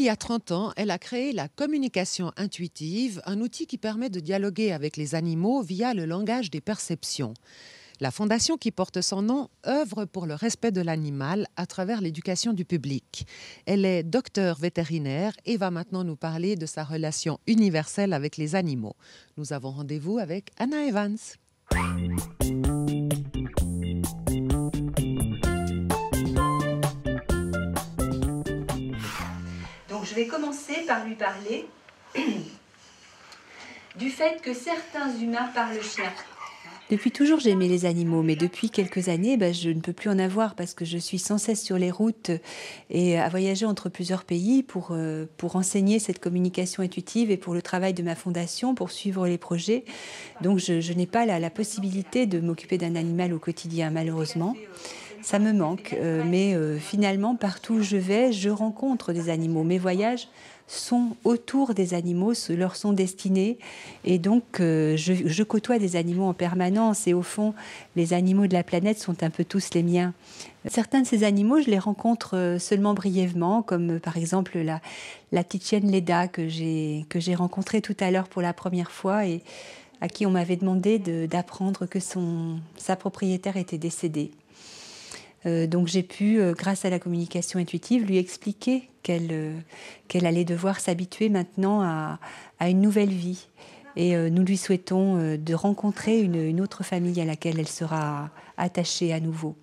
y a 30 ans, elle a créé la communication intuitive, un outil qui permet de dialoguer avec les animaux via le langage des perceptions. La fondation qui porte son nom œuvre pour le respect de l'animal à travers l'éducation du public. Elle est docteure vétérinaire et va maintenant nous parler de sa relation universelle avec les animaux. Nous avons rendez-vous avec Anna Evans. Donc je vais commencer par lui parler du fait que certains humains parlent chien. Depuis toujours, j'ai aimé les animaux, mais depuis quelques années, je ne peux plus en avoir parce que je suis sans cesse sur les routes et à voyager entre plusieurs pays pour enseigner cette communication intuitive et pour le travail de ma fondation, pour suivre les projets. Donc, je n'ai pas la possibilité de m'occuper d'un animal au quotidien, malheureusement. Ça me manque, mais finalement, partout où je vais, je rencontre des animaux. Mes voyages sont autour des animaux, leur sont destinés. Et donc, je côtoie des animaux en permanence. Et au fond, les animaux de la planète sont un peu tous les miens. Certains de ces animaux, je les rencontre seulement brièvement, comme par exemple la petite chienne Leda que j'ai rencontrée tout à l'heure pour la première fois et à qui on m'avait demandé d'apprendre que sa propriétaire était décédée. Donc j'ai pu, grâce à la communication intuitive, lui expliquer qu'elle allait devoir s'habituer maintenant à une nouvelle vie. Et nous lui souhaitons de rencontrer une autre famille à laquelle elle sera attachée à nouveau.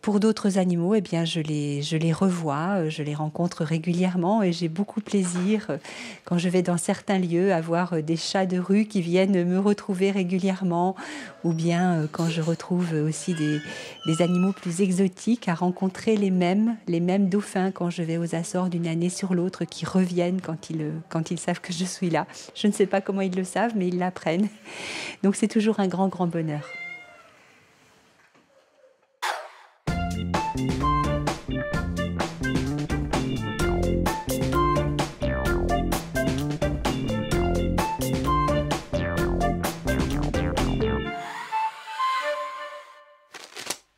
Pour d'autres animaux, eh bien, je les revois, je les rencontre régulièrement et j'ai beaucoup plaisir quand je vais dans certains lieux à voir des chats de rue qui viennent me retrouver régulièrement ou bien quand je retrouve aussi des animaux plus exotiques, à rencontrer les mêmes dauphins quand je vais aux Açores d'une année sur l'autre qui reviennent quand ils savent que je suis là. Je ne sais pas comment ils le savent, mais ils l'apprennent. Donc c'est toujours un grand, grand bonheur.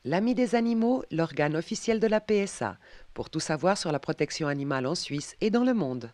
L'Ami des animaux, l'organe officiel de la PSA, pour tout savoir sur la protection animale en Suisse et dans le monde.